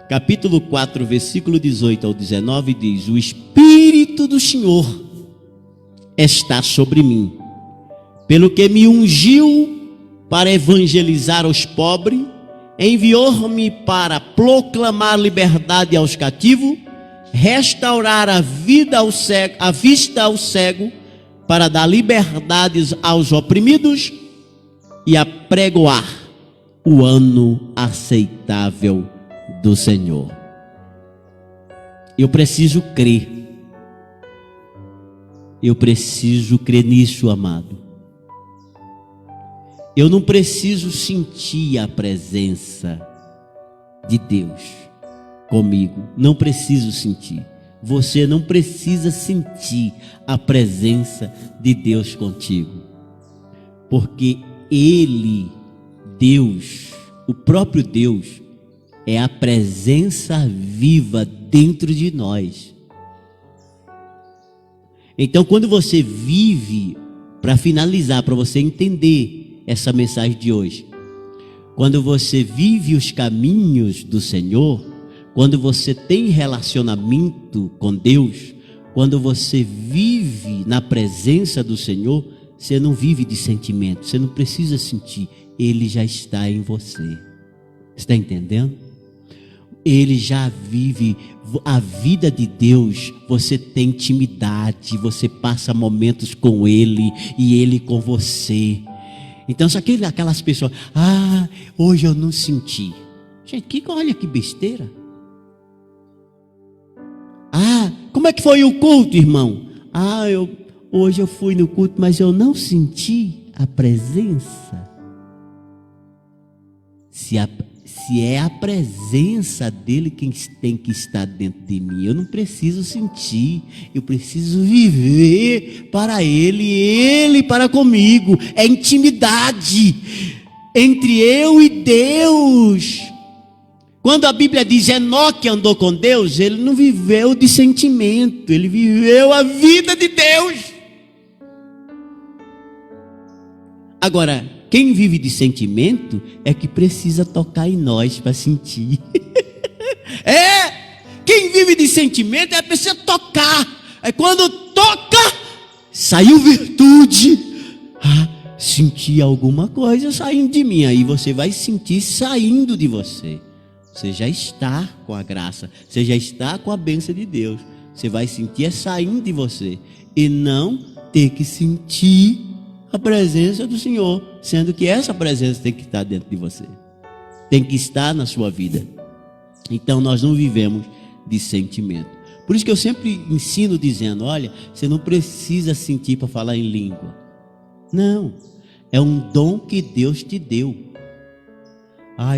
capítulo 4, versículo 18 ao 19 diz: o Espírito do Senhor está sobre mim, pelo que me ungiu para evangelizar os pobres, enviou-me para proclamar liberdade aos cativos, restaurar a vista ao cego, para dar liberdade aos oprimidos e apregoar o ano aceitável do Senhor. Eu preciso crer. Eu preciso crer nisso, amado. Eu não preciso sentir a presença de Deus comigo. Não preciso sentir. Você não precisa sentir a presença de Deus contigo. Porque Ele, Deus, o próprio Deus, é a presença viva dentro de nós. Então, quando você vive, para finalizar, para você entender essa mensagem de hoje, quando você vive os caminhos do Senhor, quando você tem relacionamento com Deus, quando você vive na presença do Senhor, você não vive de sentimento, você não precisa sentir, Ele já está em você. Está entendendo? Ele já vive a vida de Deus. Você tem intimidade, você passa momentos com Ele e Ele com você. Então, se aquelas pessoas, hoje eu não senti. Gente, olha que besteira. Como é que foi o culto, irmão? Hoje eu fui no culto, mas eu não senti a presença. Se é a presença dele quem tem que estar dentro de mim, eu não preciso sentir, eu preciso viver para ele, ele para comigo. É intimidade entre eu e Deus. Quando a Bíblia diz Enoque andou com Deus, ele não viveu de sentimento, ele viveu a vida de Deus. Agora, quem vive de sentimento é que precisa tocar em nós para sentir. Quem vive de sentimento é precisa tocar. É quando toca, saiu virtude. Senti alguma coisa saindo de mim. Aí você vai sentir saindo de você. Você já está com a graça, você já está com a bênção de Deus. Você vai sentir saindo de você e não ter que sentir a presença do Senhor, sendo que essa presença tem que estar dentro de você, tem que estar na sua vida. Então nós não vivemos de sentimento. Por isso que eu sempre ensino dizendo, olha, você não precisa sentir para falar em língua. Não, é um dom que Deus te deu.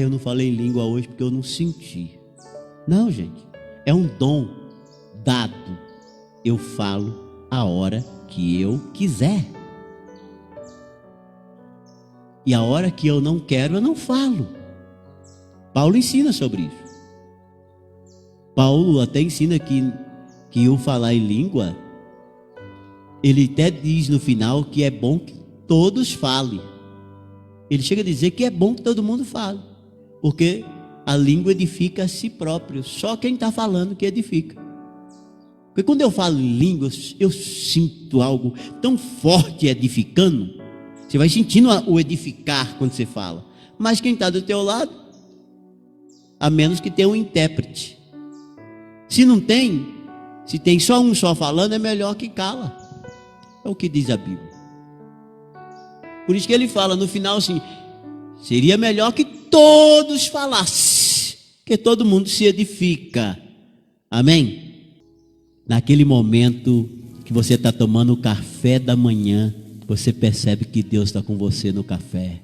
Eu não falei em língua hoje porque eu não senti. Não, gente, é um dom dado. Eu falo a hora que eu quiser. E a hora que eu não quero, eu não falo. Paulo ensina sobre isso. Paulo até ensina que o falar em língua, ele até diz no final que é bom que todos falem. Ele chega a dizer que é bom que todo mundo fale, porque a língua edifica a si próprio. Só quem está falando que edifica. Porque quando eu falo em línguas, eu sinto algo tão forte edificando. Você vai sentindo o edificar quando você fala. Mas quem está do teu lado, a menos que tenha um intérprete. Se não tem, se tem só um só falando, é melhor que cala. É o que diz a Bíblia. Por isso que ele fala no final assim, seria melhor que todos falassem, que todo mundo se edifica. Amém? Naquele momento que você está tomando o café da manhã, você percebe que Deus está com você no café.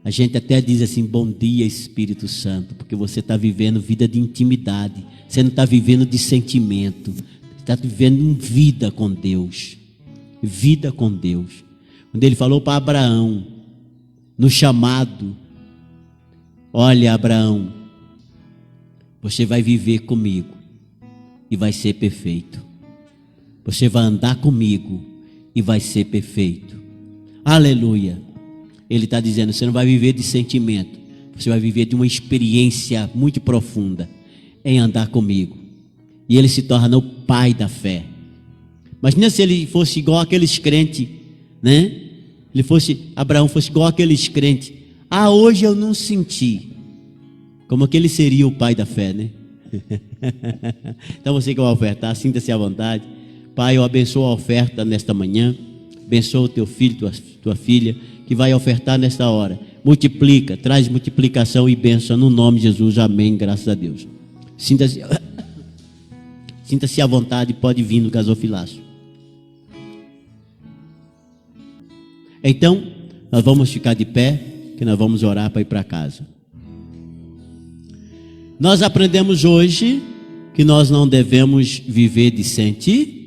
A gente até diz assim, bom dia Espírito Santo, porque você está vivendo vida de intimidade, você não está vivendo de sentimento, está vivendo vida com Deus, vida com Deus. Quando ele falou para Abraão, no chamado, olha Abraão, você vai viver comigo e vai ser perfeito, você vai andar comigo e vai ser perfeito, aleluia. Ele está dizendo, você não vai viver de sentimento, você vai viver de uma experiência muito profunda em andar comigo. E ele se torna o pai da fé. Imagina se ele fosse igual aqueles crentes, né? Abraão fosse igual aqueles crentes. Hoje eu não senti. Como que ele seria o pai da fé, né? Então você que vai ofertar, sinta-se à vontade. Pai, eu abençoo a oferta nesta manhã. Abençoa o teu filho, tua filha, que vai ofertar nesta hora. Multiplica, traz multiplicação e bênção no nome de Jesus. Amém, graças a Deus. Sinta-se à vontade, pode vir no gasofilaço. Então, nós vamos ficar de pé, que nós vamos orar para ir para casa. Nós aprendemos hoje que nós não devemos viver de sentimento.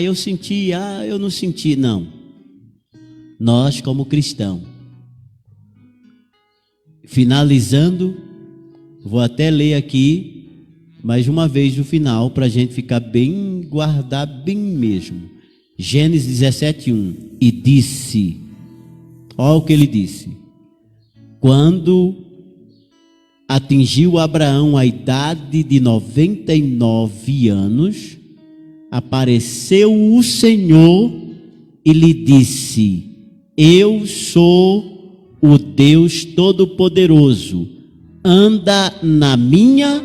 Eu senti, eu não senti. Não. Nós, como cristãos, finalizando, vou até ler aqui mais uma vez o final, para a gente ficar bem, guardar bem mesmo. Gênesis 17:1. E disse, olha o que ele disse: quando atingiu Abraão a idade de 99 anos, apareceu o Senhor e lhe disse: eu sou o Deus Todo-Poderoso, anda na minha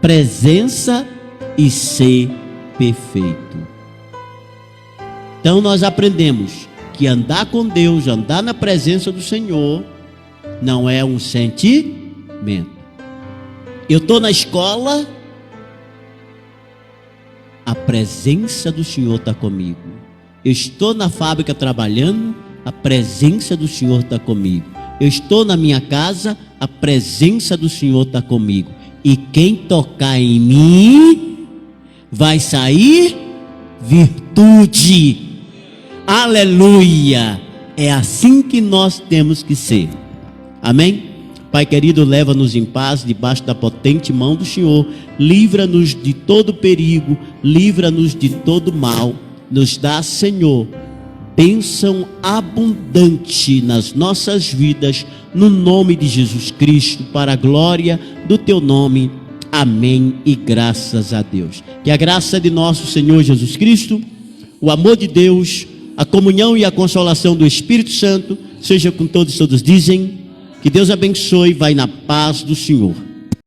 presença e ser perfeito. Então nós aprendemos que andar com Deus, andar na presença do Senhor, não é um sentimento. Eu estou na escola, a presença do Senhor está comigo. Eu estou na fábrica trabalhando, a presença do Senhor está comigo. Eu estou na minha casa, a presença do Senhor está comigo. E quem tocar em mim, vai sair virtude. Aleluia! É assim que nós temos que ser. Amém? Pai querido, leva-nos em paz debaixo da potente mão do Senhor. Livra-nos de todo perigo, livra-nos de todo mal. Nos dá, Senhor, bênção abundante nas nossas vidas, no nome de Jesus Cristo, para a glória do teu nome. Amém e graças a Deus. Que a graça de nosso Senhor Jesus Cristo, o amor de Deus, a comunhão e a consolação do Espírito Santo seja com todos dizem. Que Deus abençoe, vai na paz do Senhor.